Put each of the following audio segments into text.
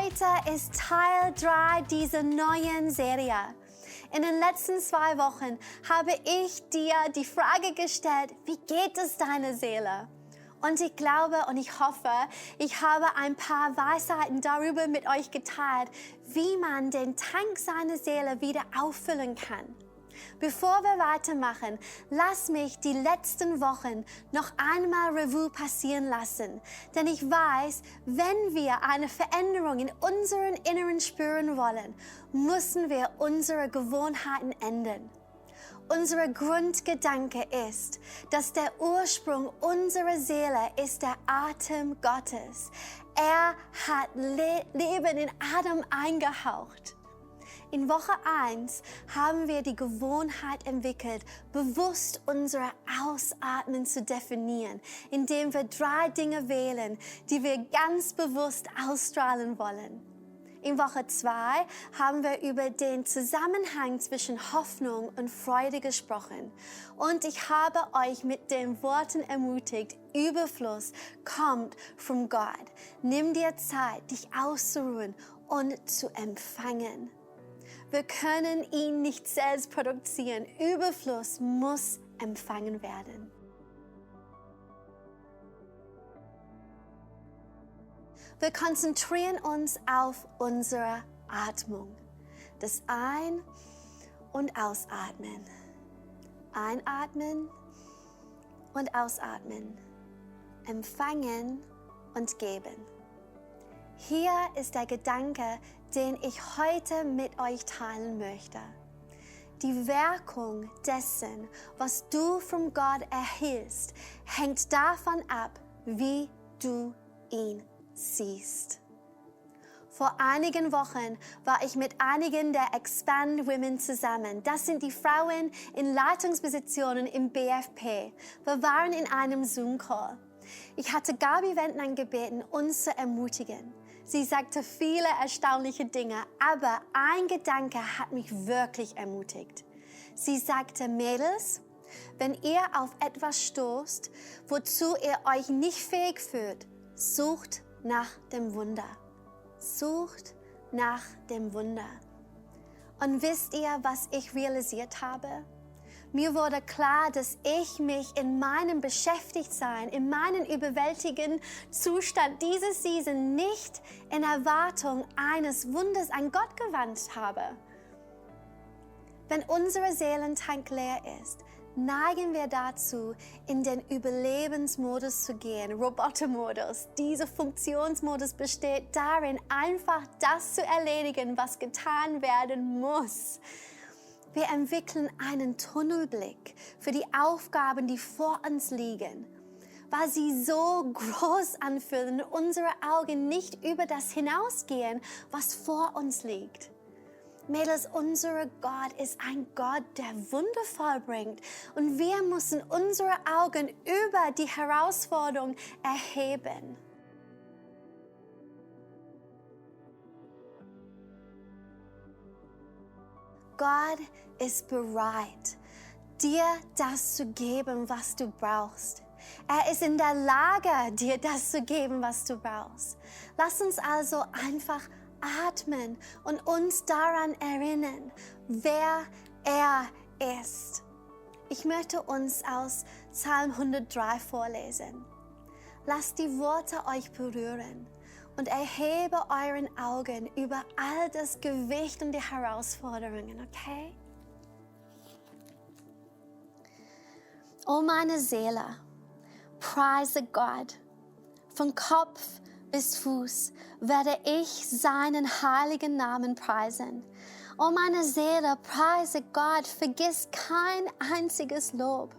Heute ist Teil 3 dieser neuen Serie. In den letzten 2 Wochen habe ich dir die Frage gestellt, wie geht es deiner Seele? Und ich glaube und ich hoffe, ich habe ein paar Weisheiten darüber mit euch geteilt, wie man den Tank seiner Seele wieder auffüllen kann. Bevor wir weitermachen, lass mich die letzten Wochen noch einmal Revue passieren lassen. Denn ich weiß, wenn wir eine Veränderung in unseren Inneren spüren wollen, müssen wir unsere Gewohnheiten ändern. Unser Grundgedanke ist, dass der Ursprung unserer Seele ist der Atem Gottes. Er hat Leben in Adam eingehaucht. In Woche 1 haben wir die Gewohnheit entwickelt, bewusst unsere Ausatmen zu definieren, indem wir 3 Dinge wählen, die wir ganz bewusst ausstrahlen wollen. In Woche 2 haben wir über den Zusammenhang zwischen Hoffnung und Freude gesprochen. Und ich habe euch mit den Worten ermutigt, Überfluss kommt von Gott. Nimm dir Zeit, dich auszuruhen und zu empfangen. Wir können ihn nicht selbst produzieren. Überfluss muss empfangen werden. Wir konzentrieren uns auf unsere Atmung. Das Ein- und Ausatmen. Einatmen und Ausatmen. Empfangen und geben. Hier ist der Gedanke, den ich heute mit euch teilen möchte. Die Wirkung dessen, was du von Gott erhältst, hängt davon ab, wie du ihn siehst. Vor einigen Wochen war ich mit einigen der Expand Women zusammen. Das sind die Frauen in Leitungspositionen im BFP. Wir waren in einem Zoom-Call. Ich hatte Gabi Wendland gebeten, uns zu ermutigen. Sie sagte viele erstaunliche Dinge, aber ein Gedanke hat mich wirklich ermutigt. Sie sagte, Mädels, wenn ihr auf etwas stoßt, wozu ihr euch nicht fähig fühlt, sucht nach dem Wunder. Sucht nach dem Wunder. Und wisst ihr, was ich realisiert habe? Mir wurde klar, dass ich mich in meinem Beschäftigtsein, in meinem überwältigenden Zustand dieser Season nicht in Erwartung eines Wunders an Gott gewandt habe. Wenn unser Seelentank leer ist, neigen wir dazu, in den Überlebensmodus zu gehen, Robotermodus. Dieser Funktionsmodus besteht darin, einfach das zu erledigen, was getan werden muss. Wir entwickeln einen Tunnelblick für die Aufgaben, die vor uns liegen, weil sie so groß anfühlen und unsere Augen nicht über das hinausgehen, was vor uns liegt. Mädels, unser Gott ist ein Gott, der Wunder vollbringt und wir müssen unsere Augen über die Herausforderung erheben. Gott ist bereit, dir das zu geben, was du brauchst. Er ist in der Lage, dir das zu geben, was du brauchst. Lass uns also einfach atmen und uns daran erinnern, wer er ist. Ich möchte uns aus Psalm 103 vorlesen. Lasst die Worte euch berühren und erhebe euren Augen über all das Gewicht und die Herausforderungen, okay? O meine Seele, preise Gott. Von Kopf bis Fuß werde ich seinen heiligen Namen preisen. O meine Seele, preise Gott, vergiss kein einziges Lob.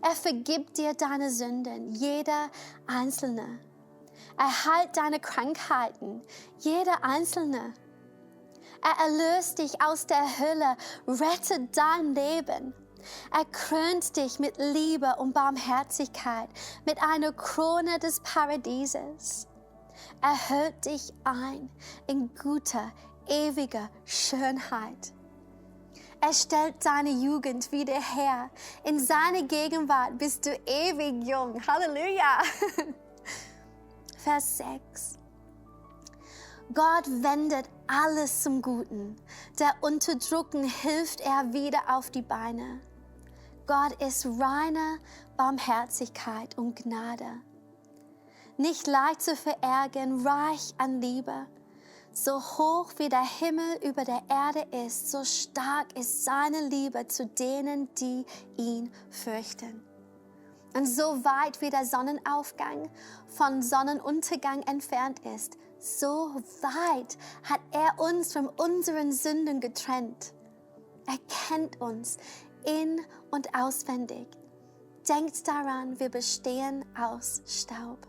Er vergibt dir deine Sünden, jeder einzelne. Er heilt deine Krankheiten, jeder einzelne. Er erlöst dich aus der Hölle, rettet dein Leben. Er krönt dich mit Liebe und Barmherzigkeit, mit einer Krone des Paradieses. Er hüllt dich ein in guter, ewiger Schönheit. Er stellt deine Jugend wieder her. In seiner Gegenwart bist du ewig jung. Halleluja! Vers 6. Gott wendet alles zum Guten. Der Unterdrückten hilft er wieder auf die Beine. Gott ist reine Barmherzigkeit und Gnade. Nicht leicht zu verärgern, reich an Liebe. So hoch wie der Himmel über der Erde ist, so stark ist seine Liebe zu denen, die ihn fürchten. Und so weit wie der Sonnenaufgang von Sonnenuntergang entfernt ist, so weit hat er uns von unseren Sünden getrennt. Er kennt uns in- und auswendig. Denkt daran, wir bestehen aus Staub.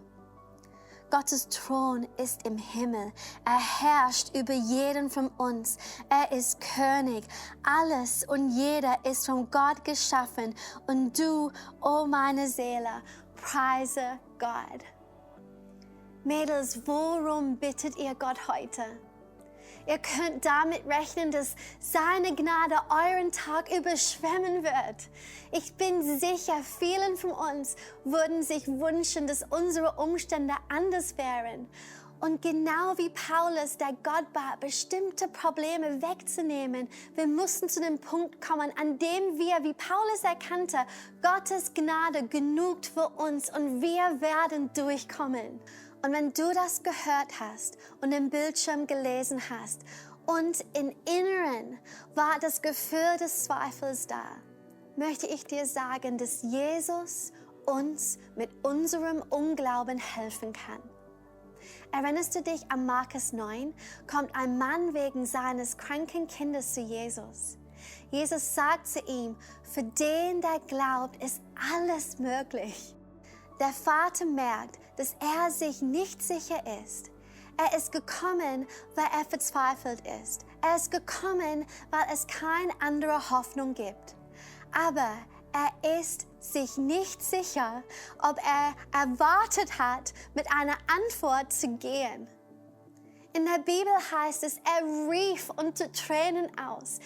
Gottes Thron ist im Himmel. Er herrscht über jeden von uns. Er ist König. Alles und jeder ist von Gott geschaffen. Und du, oh meine Seele, preise Gott. Mädels, worum bittet ihr Gott heute? Ihr könnt damit rechnen, dass seine Gnade euren Tag überschwemmen wird. Ich bin sicher, vielen von uns würden sich wünschen, dass unsere Umstände anders wären. Und genau wie Paulus, der Gott bat, bestimmte Probleme wegzunehmen, wir mussten zu dem Punkt kommen, an dem wir, wie Paulus erkannte, Gottes Gnade genügt für uns und wir werden durchkommen. Und wenn du das gehört hast und im Bildschirm gelesen hast und im Inneren war das Gefühl des Zweifels da, möchte ich dir sagen, dass Jesus uns mit unserem Unglauben helfen kann. Erinnerst du dich an Markus 9? Kommt ein Mann wegen seines kranken Kindes zu Jesus. Jesus sagt zu ihm, für den, der glaubt, ist alles möglich. Der Vater merkt, dass er sich nicht sicher ist. Er ist gekommen, weil er verzweifelt ist. Er ist gekommen, weil es keine andere Hoffnung gibt. Aber er ist sich nicht sicher, ob er erwartet hat, mit einer Antwort zu gehen. In der Bibel heißt es, er rief unter Tränen aus,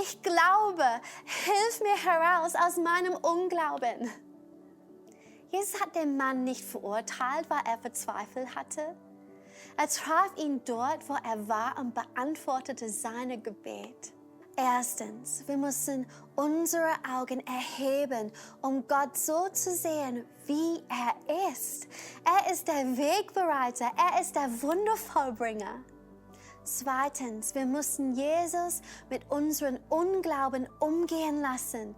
ich glaube, hilf mir heraus aus meinem Unglauben. Jesus hat den Mann nicht verurteilt, weil er verzweifelt hatte. Er traf ihn dort, wo er war und beantwortete sein Gebet. Erstens, wir müssen unsere Augen erheben, um Gott so zu sehen, wie er ist. Er ist der Wegbereiter, er ist der Wundervollbringer. Zweitens, wir müssen Jesus mit unserem Unglauben umgehen lassen.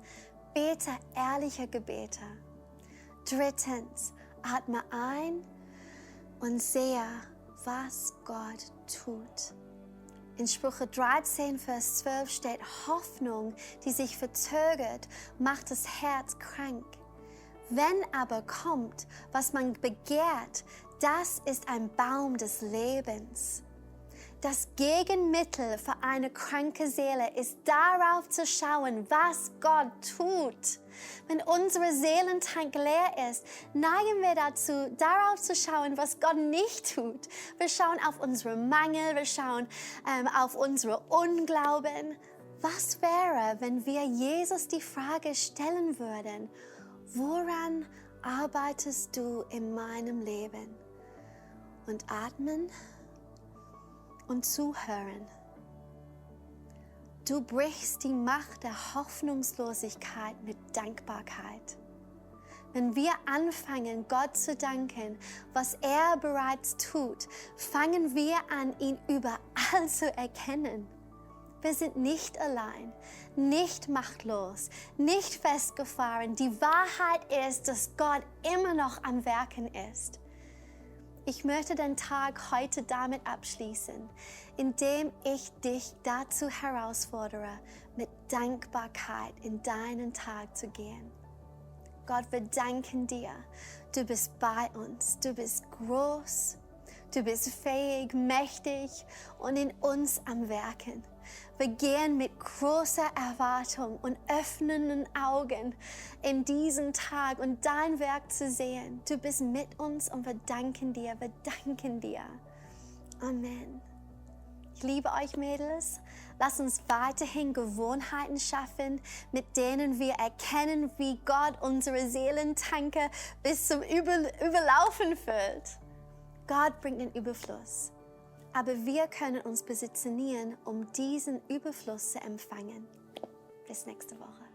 Bete ehrliche Gebete. Drittens, atme ein und sehe, was Gott tut. In Sprüche 13, Vers 12 steht, Hoffnung, die sich verzögert, macht das Herz krank. Wenn aber kommt, was man begehrt, das ist ein Baum des Lebens. Das Gegenmittel für eine kranke Seele ist darauf zu schauen, was Gott tut. Wenn unsere Seelentank leer ist, neigen wir dazu, darauf zu schauen, was Gott nicht tut. Wir schauen auf unsere Mangel, wir schauen auf unsere Unglauben. Was wäre, wenn wir Jesus die Frage stellen würden, woran arbeitest du in meinem Leben? Und atmen und zuhören. Du brichst die Macht der Hoffnungslosigkeit mit Dankbarkeit. Wenn wir anfangen, Gott zu danken, was er bereits tut, fangen wir an, ihn überall zu erkennen. Wir sind nicht allein, nicht machtlos, nicht festgefahren. Die Wahrheit ist, dass Gott immer noch am Werken ist. Ich möchte den Tag heute damit abschließen, indem ich dich dazu herausfordere, mit Dankbarkeit in deinen Tag zu gehen. Gott, wir danken dir. Du bist bei uns. Du bist groß. Du bist fähig, mächtig und in uns am Werken. Wir gehen mit großer Erwartung und öffnenden Augen in diesen Tag und dein Werk zu sehen. Du bist mit uns und wir danken dir, wir danken dir. Amen. Ich liebe euch, Mädels. Lass uns weiterhin Gewohnheiten schaffen, mit denen wir erkennen, wie Gott unsere Seelentanke bis zum Überlaufen füllt. Gott bringt den Überfluss. Aber wir können uns positionieren, um diesen Überfluss zu empfangen. Bis nächste Woche.